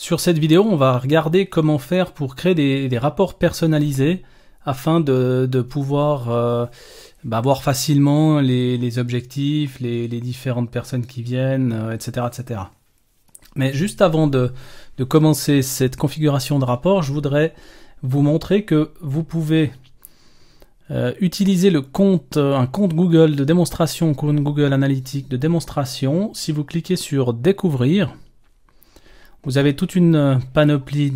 Sur cette vidéo, on va regarder comment faire pour créer des rapports personnalisés afin de pouvoir voir facilement les objectifs, les différentes personnes qui viennent, etc., etc. Mais juste avant de commencer cette configuration de rapport, je voudrais vous montrer que vous pouvez utiliser un compte Google de démonstration, un compte Google Analytics de démonstration. Si vous cliquez sur Découvrir, vous avez toute une panoplie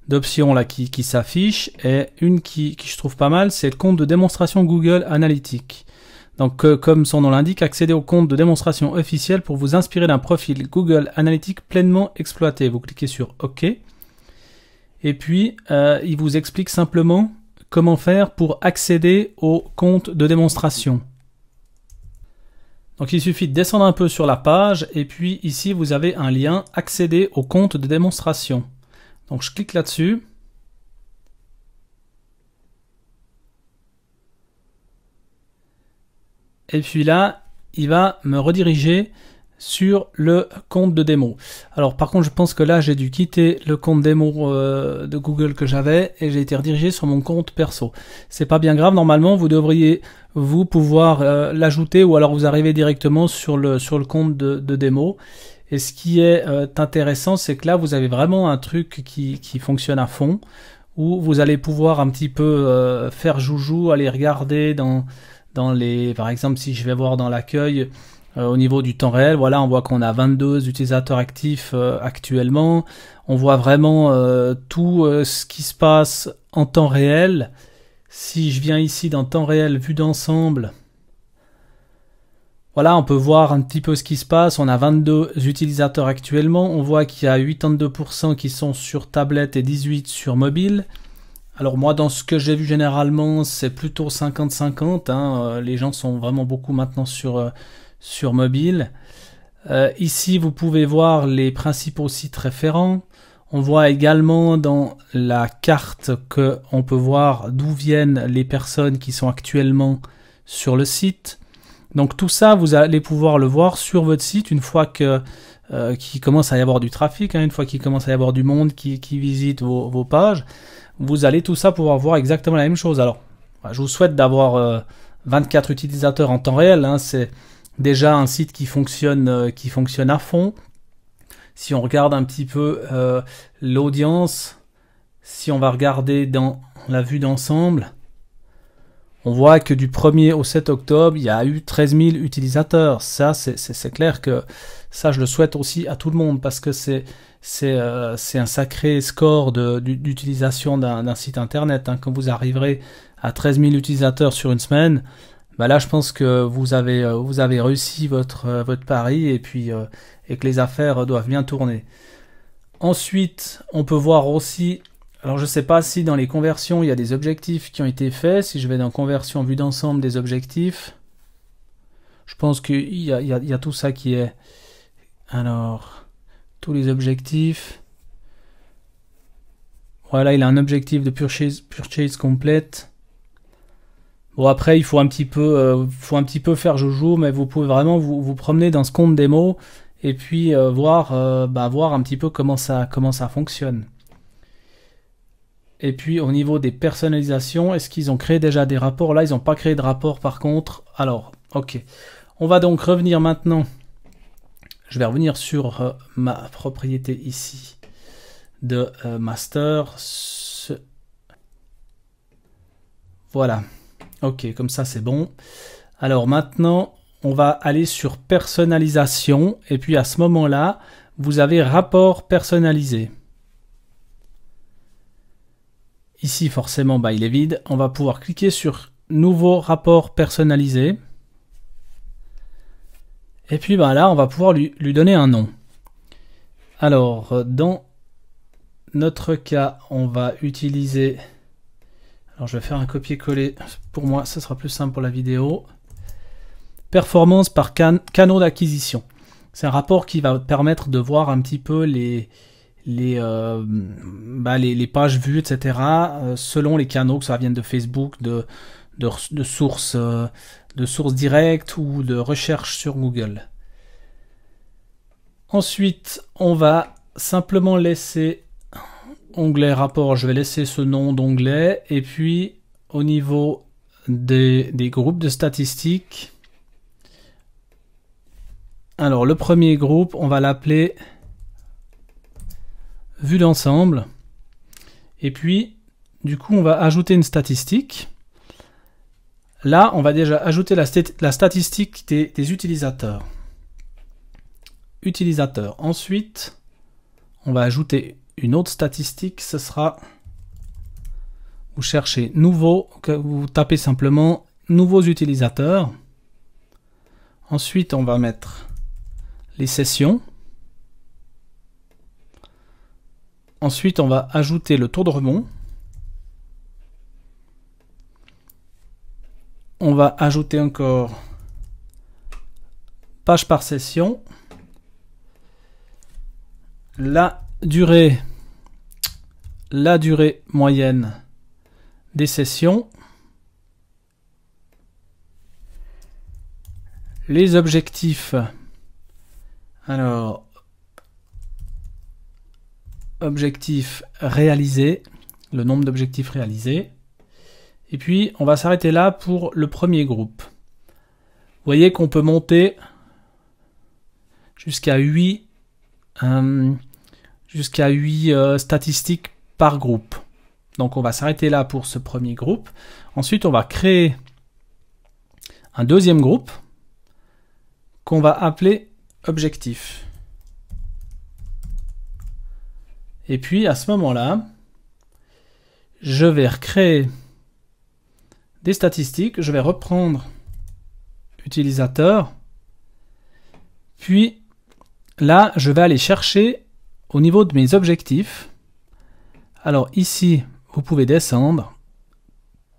d'options là qui s'affichent, et une qui je trouve pas mal, c'est le compte de démonstration Google Analytics. Donc comme son nom l'indique, accédez au compte de démonstration officiel pour vous inspirer d'un profil Google Analytics pleinement exploité. Vous cliquez sur OK, et puis il vous explique simplement comment faire pour accéder au compte de démonstration. Donc il suffit de descendre un peu sur la page, et puis ici vous avez un lien accéder au compte de démonstration. Donc je clique là-dessus. Et puis là, il va me rediriger sur le compte de démo. Alors par contre, je pense que là, j'ai dû quitter le compte démo de Google que j'avais, et j'ai été redirigé sur mon compte perso. C'est pas bien grave, normalement, vous devriez pouvoir l'ajouter, ou alors vous arrivez directement sur le compte de démo. Et ce qui est intéressant, c'est que là, vous avez vraiment un truc qui fonctionne à fond, où vous allez pouvoir un petit peu faire joujou, aller regarder dans les... Par exemple, si je vais voir dans l'accueil, au niveau du temps réel, voilà, on voit qu'on a 22 utilisateurs actifs actuellement. On voit vraiment tout ce qui se passe en temps réel. Si je viens ici dans temps réel, vue d'ensemble, voilà, on peut voir un petit peu ce qui se passe. On a 22 utilisateurs actuellement. On voit qu'il y a 82% qui sont sur tablette et 18% sur mobile. Alors moi, dans ce que j'ai vu généralement, c'est plutôt 50-50. Hein. Les gens sont vraiment beaucoup maintenant sur mobile. Ici, vous pouvez voir les principaux sites référents. On voit également dans la carte qu'on peut voir d'où viennent les personnes qui sont actuellement sur le site. Donc tout ça, vous allez pouvoir le voir sur votre site une fois qu'il commence à y avoir du trafic, hein, une fois qu'il commence à y avoir du monde qui visite vos pages. Vous allez tout ça pouvoir voir exactement la même chose. Alors, je vous souhaite d'avoir 24 utilisateurs en temps réel. Hein, c'est déjà un site qui fonctionne à fond. Si on regarde un petit peu l'audience, si on va regarder dans la vue d'ensemble, on voit que du 1er au 7 octobre, il y a eu 13 000 utilisateurs. Ça, c'est clair que ça, je le souhaite aussi à tout le monde, parce que c'est un sacré score d'utilisation d'un site internet. Hein. Quand vous arriverez à 13 000 utilisateurs sur une semaine, là, je pense que vous avez réussi votre pari, et que les affaires doivent bien tourner. Ensuite, on peut voir aussi... Alors je ne sais pas si dans les conversions il y a des objectifs qui ont été faits. Si je vais dans conversion vue d'ensemble des objectifs, je pense qu'il y a tout ça qui est... Alors, tous les objectifs. Voilà, il a un objectif de purchase complète. Bon, après il faut un petit peu faire joujou, mais vous pouvez vraiment vous promener dans ce compte démo, et puis voir un petit peu comment ça fonctionne. Et puis au niveau des personnalisations, est-ce qu'ils ont créé déjà des rapports? Là, ils n'ont pas créé de rapport par contre. Alors, ok. On va donc revenir maintenant. Je vais revenir sur ma propriété ici de master. Voilà. Ok, comme ça c'est bon. Alors maintenant, on va aller sur personnalisation. Et puis à ce moment-là, vous avez rapport personnalisé. Ici, forcément, il est vide. On va pouvoir cliquer sur nouveau rapport personnalisé. Et puis là, on va pouvoir lui donner un nom. Alors, dans notre cas, on va utiliser... Alors, je vais faire un copier-coller. Pour moi, ce sera plus simple pour la vidéo. Performance par canaux d'acquisition. C'est un rapport qui va permettre de voir un petit peu les pages vues, etc. Selon les canaux, que ça vienne de Facebook, de sources directes ou de recherche sur Google. Ensuite, on va simplement laisser onglet rapport, je vais laisser ce nom d'onglet, et puis au niveau des groupes de statistiques, alors le premier groupe, on va l'appeler vue d'ensemble, et puis du coup on va ajouter une statistique. Là on va déjà ajouter la statistique des utilisateurs. Ensuite on va ajouter une autre statistique, ce sera, vous cherchez nouveau, vous tapez simplement nouveaux utilisateurs. Ensuite on va mettre les sessions. Ensuite on va ajouter le taux de rebond. On va ajouter encore page par session. La durée moyenne des sessions, les objectifs, alors objectifs réalisés, le nombre d'objectifs réalisés, et puis on va s'arrêter là pour le premier groupe. Vous voyez qu'on peut monter jusqu'à 8 statistiques par groupe. Donc on va s'arrêter là pour ce premier groupe. Ensuite on va créer un deuxième groupe qu'on va appeler objectif. Et puis à ce moment-là, je vais recréer des statistiques, je vais reprendre utilisateur, puis là je vais aller chercher au niveau de mes objectifs. Alors ici, vous pouvez descendre,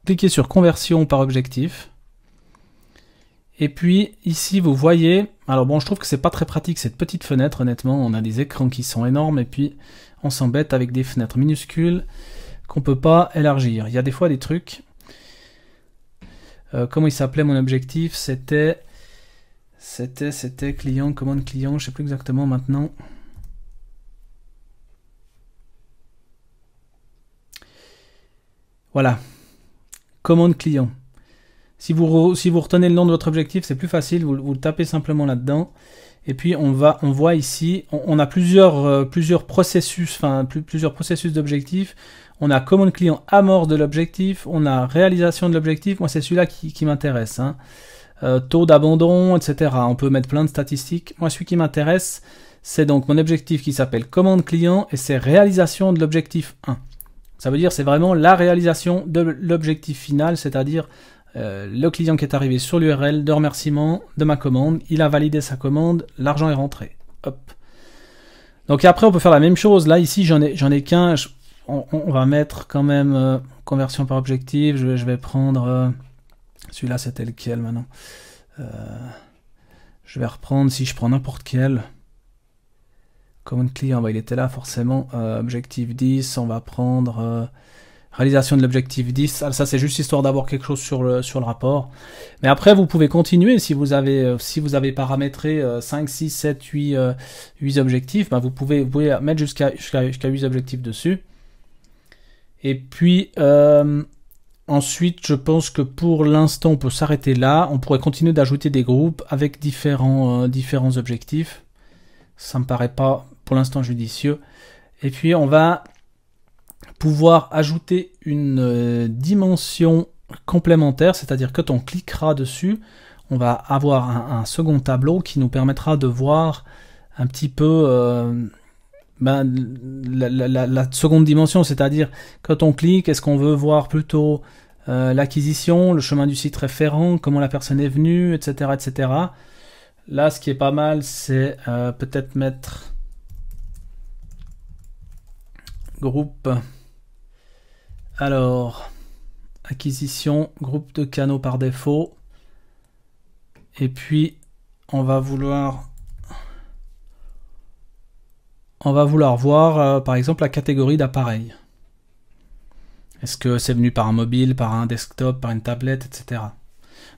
cliquer sur conversion par objectif. Et puis ici, vous voyez, alors bon, je trouve que c'est pas très pratique cette petite fenêtre, honnêtement. On a des écrans qui sont énormes et puis on s'embête avec des fenêtres minuscules qu'on peut pas élargir. Il y a des fois des trucs. Comment il s'appelait mon objectif? C'était client, commande client, je sais plus exactement maintenant. Voilà, commande client. Si vous retenez le nom de votre objectif, c'est plus facile, vous le tapez simplement là-dedans. Et puis on voit ici, on a plusieurs processus, plusieurs processus d'objectifs. On a commande client amorce de l'objectif, on a réalisation de l'objectif. Moi c'est celui-là qui m'intéresse. Hein. Taux d'abandon, etc. On peut mettre plein de statistiques. Moi celui qui m'intéresse, c'est donc mon objectif qui s'appelle commande client et c'est réalisation de l'objectif 1. Ça veut dire c'est vraiment la réalisation de l'objectif final, c'est-à-dire le client qui est arrivé sur l'URL de remerciement de ma commande, il a validé sa commande, l'argent est rentré. Hop. Donc après on peut faire la même chose. Là ici j'en ai qu'un. On va mettre quand même conversion par objectif. Je vais prendre celui-là, c'était lequel maintenant? Je vais reprendre, si je prends n'importe quel. Commande client, bah, il était là forcément. Objectif 10, on va prendre réalisation de l'objectif 10. Alors, ça c'est juste histoire d'avoir quelque chose sur le rapport. Mais après vous pouvez continuer si vous avez paramétré 5, 6, 7, 8 objectifs, bah, vous pouvez mettre jusqu'à 8 objectifs dessus. Et puis ensuite je pense que pour l'instant on peut s'arrêter là. On pourrait continuer d'ajouter des groupes avec différents objectifs. Ça me paraît pas pour l'instant judicieux. Et puis on va pouvoir ajouter une dimension complémentaire, c'est-à-dire que quand on cliquera dessus, on va avoir un second tableau qui nous permettra de voir un petit peu la seconde dimension, c'est-à-dire quand on clique, est-ce qu'on veut voir plutôt l'acquisition, le chemin du site référent, comment la personne est venue, etc., etc. Là, ce qui est pas mal, c'est peut-être mettre groupe. Alors, acquisition, groupe de canaux par défaut. Et puis, on va vouloir voir, par exemple, la catégorie d'appareil. Est-ce que c'est venu par un mobile, par un desktop, par une tablette, etc.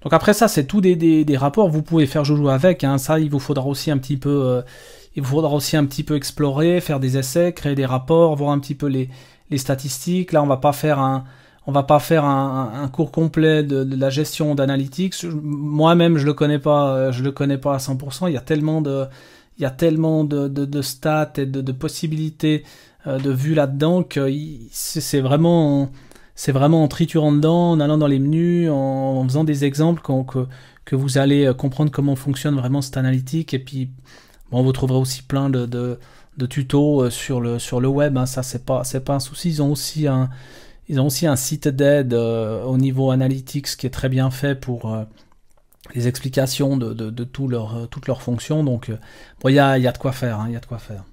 Donc après ça, c'est tout des rapports. Vous pouvez faire joujou avec. Hein. Ça, il vous faudra aussi un petit peu il vous faudra aussi un petit peu explorer, faire des essais, créer des rapports, voir un petit peu les statistiques. Là, on va pas faire un cours complet de la gestion d'analytics. Moi-même, je le connais pas à 100%. Il y a tellement de stats et de possibilités de vues là-dedans que c'est vraiment en triturant dedans, en allant dans les menus, en faisant des exemples que vous allez comprendre comment fonctionne vraiment cette analytique. Et puis, bon, vous trouverez aussi plein de tutos sur le web. Hein. Ça, c'est pas un souci. Ils ont aussi un site d'aide au niveau analytics qui est très bien fait pour les explications de toutes leurs fonctions. Donc, bon, il y a de quoi faire. Hein, il y a de quoi faire.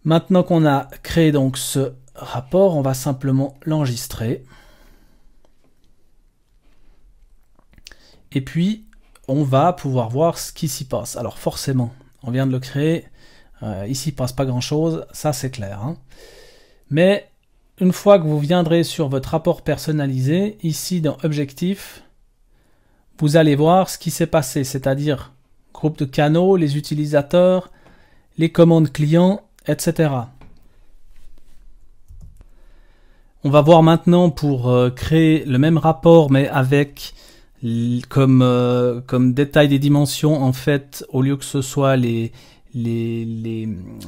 Maintenant qu'on a créé donc ce rapport, on va simplement l'enregistrer. Et puis, on va pouvoir voir ce qui s'y passe. Alors forcément, on vient de le créer. Ici, il ne passe pas grand-chose. Ça, c'est clair. Hein. Mais une fois que vous viendrez sur votre rapport personnalisé, ici dans Objectifs, vous allez voir ce qui s'est passé. C'est-à-dire groupe de canaux, les utilisateurs, les commandes clients, etc. On va voir maintenant pour créer le même rapport mais avec comme détail des dimensions, en fait, au lieu que ce soit les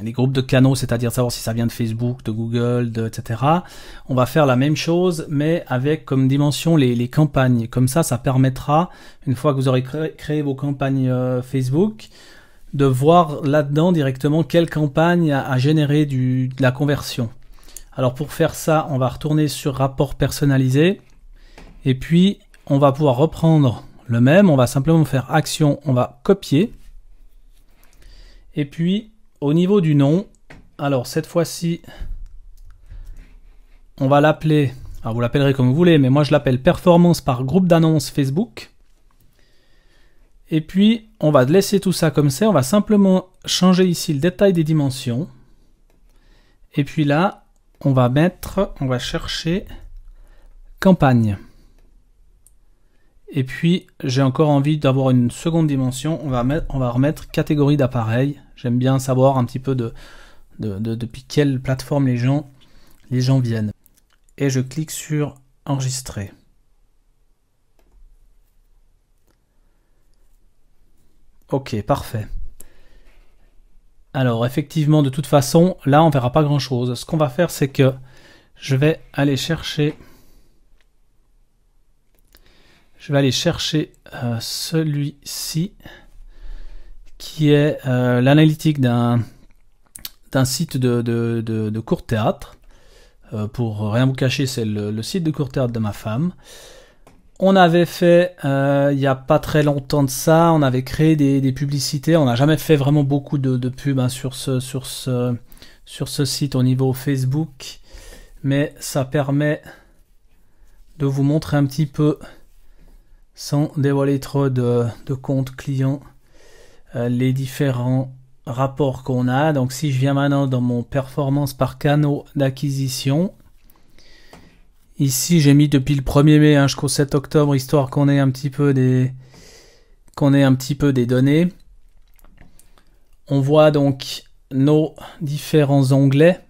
groupes de canaux, c'est-à-dire savoir si ça vient de Facebook, de Google, etc. On va faire la même chose mais avec comme dimension les campagnes. Comme ça permettra, une fois que vous aurez créé vos campagnes Facebook, de voir là-dedans directement quelle campagne a généré de la conversion. Alors pour faire ça, on va retourner sur rapport personnalisé et puis on va pouvoir reprendre le même. On va simplement faire action, on va copier et puis au niveau du nom, alors cette fois-ci on va l'appeler, alors vous l'appellerez comme vous voulez, mais moi je l'appelle performance par groupe d'annonces Facebook. Et puis, on va laisser tout ça comme ça. On va simplement changer ici le détail des dimensions. Et puis là, on va chercher campagne. Et puis, j'ai encore envie d'avoir une seconde dimension. On va remettre catégorie d'appareil. J'aime bien savoir un petit peu depuis quelle plateforme les gens viennent. Et je clique sur enregistrer. Ok, parfait. Alors effectivement, de toute façon, là on verra pas grand chose. Ce qu'on va faire, c'est que je vais aller chercher celui-ci qui est l'analytique d'un site de court théâtre. Pour rien vous cacher, c'est le site de court théâtre de ma femme. On avait fait, il n'y a pas très longtemps de ça, on avait créé des publicités. On n'a jamais fait vraiment beaucoup de pubs hein, sur ce site au niveau Facebook. Mais ça permet de vous montrer un petit peu, sans dévoiler trop de comptes clients, les différents rapports qu'on a. Donc si je viens maintenant dans mon performance par canaux d'acquisition, ici j'ai mis depuis le 1er mai hein, jusqu'au 7 octobre, histoire qu'on ait un petit peu des données. On voit donc nos différents onglets,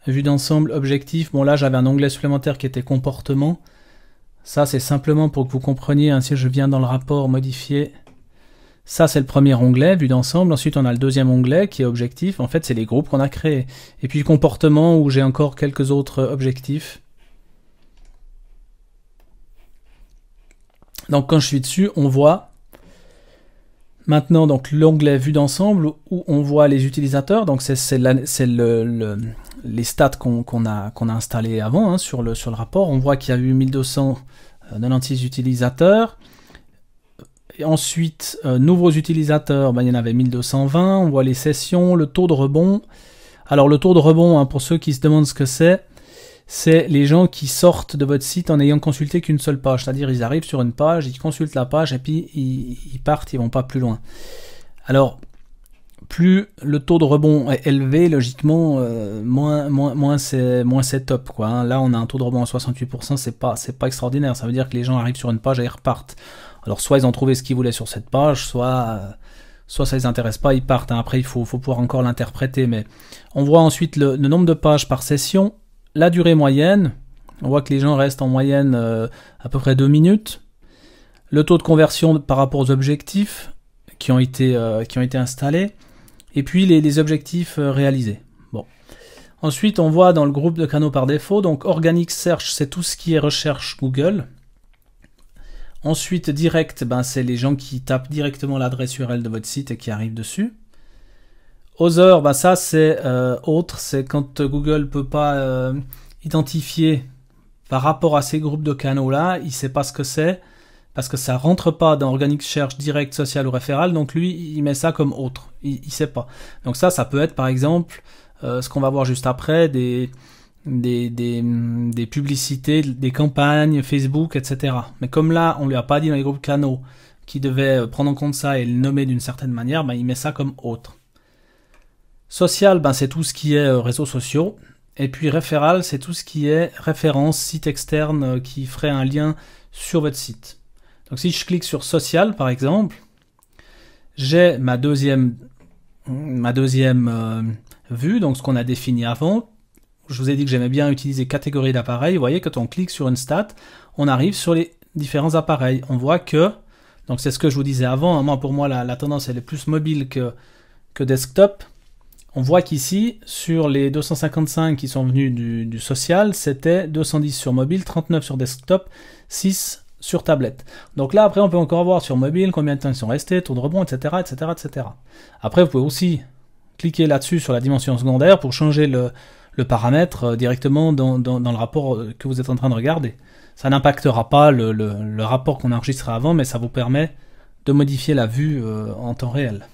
vue d'ensemble, objectif. Bon là j'avais un onglet supplémentaire qui était comportement. Ça c'est simplement pour que vous compreniez, hein, si je viens dans le rapport modifier. Ça c'est le premier onglet, vue d'ensemble. Ensuite on a le deuxième onglet qui est objectif. En fait c'est les groupes qu'on a créés. Et puis comportement où j'ai encore quelques autres objectifs. Donc quand je suis dessus, on voit maintenant donc l'onglet vue d'ensemble où on voit les utilisateurs. Donc c'est les stats qu'on a installés avant hein, sur le rapport. On voit qu'il y a eu 1296 utilisateurs. Et ensuite, nouveaux utilisateurs, ben, il y en avait 1220. On voit les sessions, le taux de rebond. Alors le taux de rebond, hein, pour ceux qui se demandent ce que c'est les gens qui sortent de votre site en n'ayant consulté qu'une seule page. C'est-à-dire ils arrivent sur une page, ils consultent la page et puis ils partent, ils vont pas plus loin. Alors, plus le taux de rebond est élevé, logiquement, moins c'est top, quoi, hein. Là, on a un taux de rebond à 68%, c'est pas extraordinaire. Ça veut dire que les gens arrivent sur une page et ils repartent. Alors, soit ils ont trouvé ce qu'ils voulaient sur cette page, soit soit ça les intéresse pas, ils partent. Hein. Après, il faut pouvoir encore l'interpréter. Mais on voit ensuite le nombre de pages par session, la durée moyenne. On voit que les gens restent en moyenne à peu près 2 minutes. Le taux de conversion par rapport aux objectifs qui ont été installés. Et puis les objectifs réalisés. Bon. Ensuite, on voit dans le groupe de canaux par défaut, donc Organic Search, c'est tout ce qui est recherche Google. Ensuite, Direct, c'est les gens qui tapent directement l'adresse URL de votre site et qui arrivent dessus. Other, ça c'est autre, c'est quand Google ne peut pas identifier par rapport à ces groupes de canaux-là, il ne sait pas ce que c'est, parce que ça ne rentre pas dans Organic Search, Direct, Social ou Référal, donc lui, il met ça comme autre, il ne sait pas. Donc ça peut être par exemple, ce qu'on va voir juste après, des publicités, des campagnes, Facebook, etc. Mais comme là, on ne lui a pas dit dans les groupes canaux qu'il devait prendre en compte ça et le nommer d'une certaine manière, il met ça comme autre. Social, c'est tout ce qui est réseaux sociaux. Et puis référal, c'est tout ce qui est référence, site externe qui ferait un lien sur votre site. Donc si je clique sur social, par exemple, j'ai ma deuxième vue, donc ce qu'on a défini avant. Je vous ai dit que j'aimais bien utiliser catégorie d'appareils. Vous voyez, quand on clique sur une stat, on arrive sur les différents appareils. On voit que, donc c'est ce que je vous disais avant, moi, pour moi la tendance elle est plus mobile que desktop. On voit qu'ici, sur les 255 qui sont venus du social, c'était 210 sur mobile, 39 sur desktop, 6 sur tablette. Donc là, après, on peut encore voir sur mobile combien de temps ils sont restés, taux de rebond, etc., etc., etc. Après, vous pouvez aussi cliquer là-dessus sur la dimension secondaire pour changer le paramètre directement dans le rapport que vous êtes en train de regarder. Ça n'impactera pas le rapport qu'on a enregistré avant, mais ça vous permet de modifier la vue en temps réel.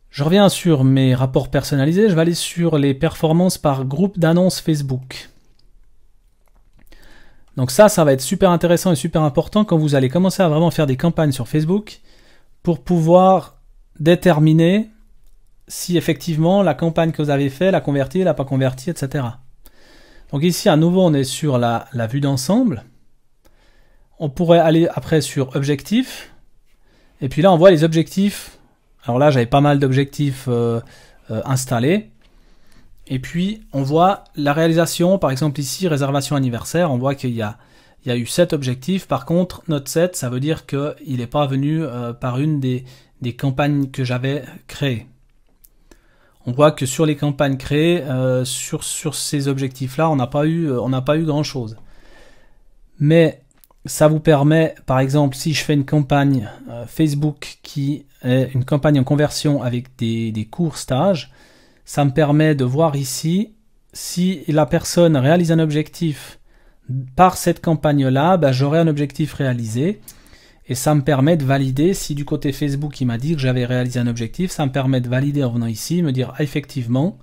Je reviens sur mes rapports personnalisés, je vais aller sur les performances par groupe d'annonces Facebook. Donc ça va être super intéressant et super important quand vous allez commencer à vraiment faire des campagnes sur Facebook pour pouvoir déterminer si effectivement la campagne que vous avez faite l'a converti, l'a pas converti, etc. Donc ici à nouveau on est sur la vue d'ensemble. On pourrait aller après sur objectifs. Et puis là on voit les objectifs. Alors là j'avais pas mal d'objectifs installés. Et puis on voit la réalisation, par exemple ici réservation anniversaire, on voit qu'il y a eu 7 objectifs. Par contre notre 7 ça veut dire qu'il n'est pas venu par une des campagnes que j'avais créées. On voit que sur les campagnes créées, sur ces objectifs-là, on n'a pas eu grand-chose. Mais ça vous permet, par exemple, si je fais une campagne Facebook qui est une campagne en conversion avec des courts stages, ça me permet de voir ici si la personne réalise un objectif par cette campagne-là, j'aurai un objectif réalisé. Et ça me permet de valider, si du côté Facebook il m'a dit que j'avais réalisé un objectif, ça me permet de valider en venant ici, me dire effectivement,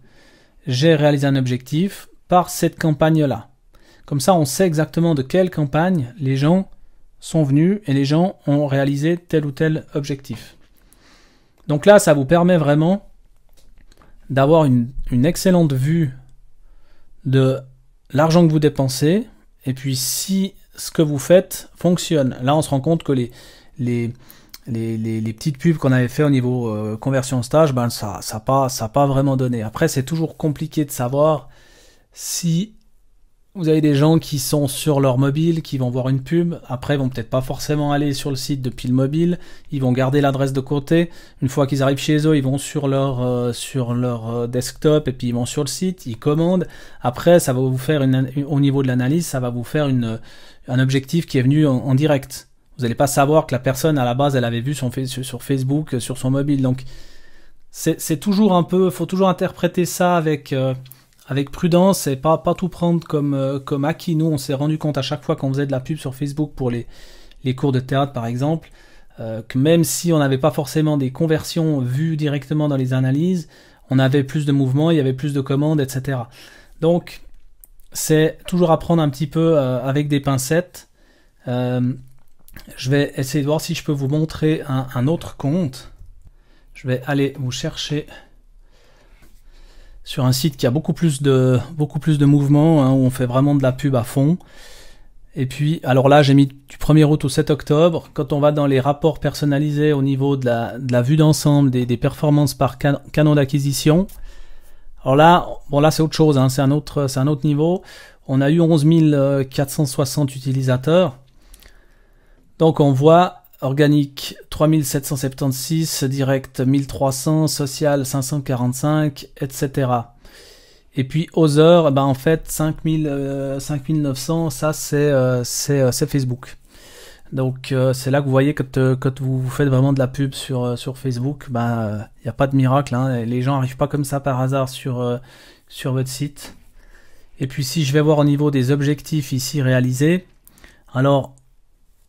j'ai réalisé un objectif par cette campagne-là. Comme ça, on sait exactement de quelle campagne les gens sont venus et les gens ont réalisé tel ou tel objectif. Donc là, ça vous permet vraiment d'avoir une excellente vue de l'argent que vous dépensez et puis si ce que vous faites fonctionne. Là, on se rend compte que les petites pubs qu'on avait fait au niveau conversion stage, ça n'a pas vraiment donné. Après, c'est toujours compliqué de savoir si vous avez des gens qui sont sur leur mobile, qui vont voir une pub. Après, ils vont peut-être pas forcément aller sur le site depuis le mobile. Ils vont garder l'adresse de côté. Une fois qu'ils arrivent chez eux, ils vont sur leur desktop et puis ils vont sur le site, ils commandent. Après, ça va vous faire au niveau de l'analyse, ça va vous faire un objectif qui est venu en direct. Vous n'allez pas savoir que la personne à la base elle avait vu sur Facebook sur son mobile. Donc c'est toujours un peu, faut toujours interpréter ça avec prudence et pas tout prendre comme acquis. Nous on s'est rendu compte à chaque fois qu'on faisait de la pub sur Facebook pour les cours de théâtre par exemple, que même si on n'avait pas forcément des conversions vues directement dans les analyses, on avait plus de mouvements, il y avait plus de commandes, etc. Donc c'est toujours à prendre un petit peu avec des pincettes. Je vais essayer de voir si je peux vous montrer un autre compte. Je vais aller vous chercher sur un site qui a beaucoup plus de mouvements, où on fait vraiment de la pub à fond. Et puis, alors là, j'ai mis du 1er août au 7 octobre. Quand on va dans les rapports personnalisés au niveau de la vue d'ensemble, des performances par canon d'acquisition, alors là, bon là c'est autre chose, hein, c'est un autre niveau. On a eu 11 460 utilisateurs. Donc on voit organique 3776, direct 1300, social 545, etc. Et puis aux heures, ben en fait 5900, ça c'est Facebook. Donc c'est là que vous voyez quand vous faites vraiment de la pub sur Facebook, ben il n'y a pas de miracle, hein, les gens n'arrivent pas comme ça par hasard sur votre site. Et puis si je vais voir au niveau des objectifs ici réalisés, alors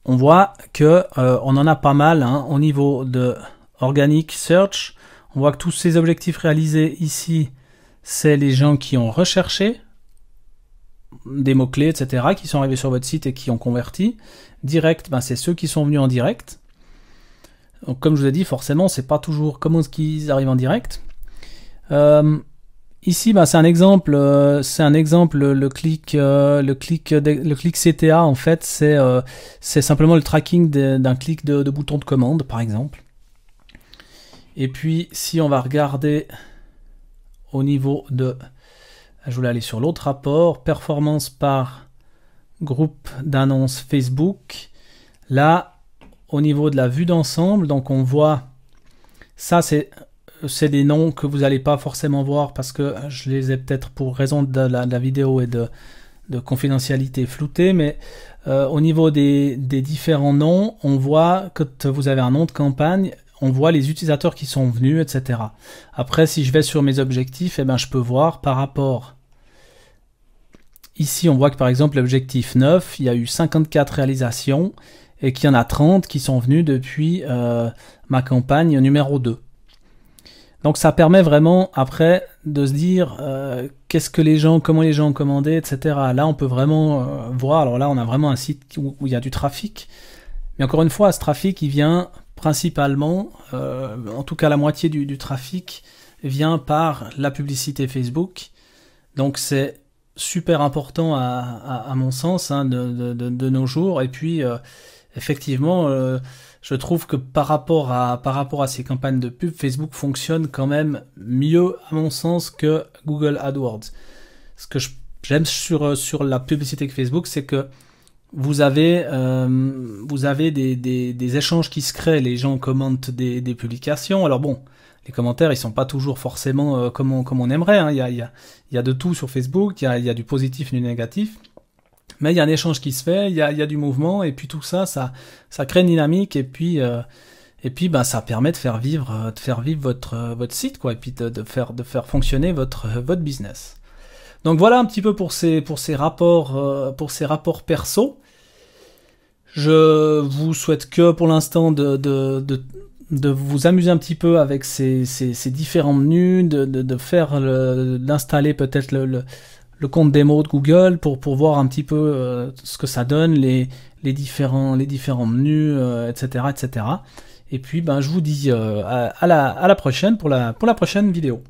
on voit que on en a pas mal, hein, au niveau de Organic Search. On voit que tous ces objectifs réalisés ici, c'est les gens qui ont recherché des mots-clés, etc., qui sont arrivés sur votre site et qui ont converti. Direct, ben, c'est ceux qui sont venus en direct. Donc, comme je vous ai dit, forcément, c'est pas toujours comment est-ce qu'ils arrivent en direct. Ici, ben, c'est un exemple. Le clic CTA, en fait, c'est simplement le tracking d'un clic de bouton de commande, par exemple. Et puis, si on va regarder au niveau de... Je voulais aller sur l'autre rapport, performance par groupe d'annonces Facebook. Là, au niveau de la vue d'ensemble, donc on voit, ça c'est des noms que vous n'allez pas forcément voir parce que je les ai peut-être pour raison de la vidéo et de confidentialité floutée, mais au niveau des différents noms, on voit que vous avez un nom de campagne, on voit les utilisateurs qui sont venus, etc. Après, si je vais sur mes objectifs, eh ben, je peux voir par rapport... Ici, on voit que par exemple, l'objectif 9, il y a eu 54 réalisations et qu'il y en a 30 qui sont venus depuis ma campagne numéro 2. Donc ça permet vraiment après de se dire qu'est-ce que les gens, comment les gens ont commandé, etc. Là, on peut vraiment voir. Alors là, on a vraiment un site où il y a du trafic. Mais encore une fois, ce trafic, il vient principalement, en tout cas la moitié du trafic, vient par la publicité Facebook. Donc c'est super important à mon sens, hein, de nos jours. Et puis effectivement, je trouve que par rapport à ces campagnes de pub, Facebook fonctionne quand même mieux à mon sens que Google AdWords. Ce que j'aime sur la publicité avec Facebook, c'est que vous avez des échanges qui se créent. Les gens commentent des publications. Alors bon, les commentaires, ils sont pas toujours forcément comme on aimerait, hein. Il y a de tout sur Facebook, il y a du positif et du négatif. Mais il y a un échange qui se fait, il y a du mouvement, et puis tout ça, ça crée une dynamique, et puis ben, ça permet de faire vivre votre site, quoi, et puis de faire fonctionner votre business. Donc voilà un petit peu pour ces rapports perso. Je vous souhaite que pour l'instant de vous amuser un petit peu avec ces différents menus, d'installer peut-être le compte démo de Google pour voir un petit peu ce que ça donne, les différents menus, etc., etc. Et puis ben je vous dis à la prochaine pour la prochaine vidéo.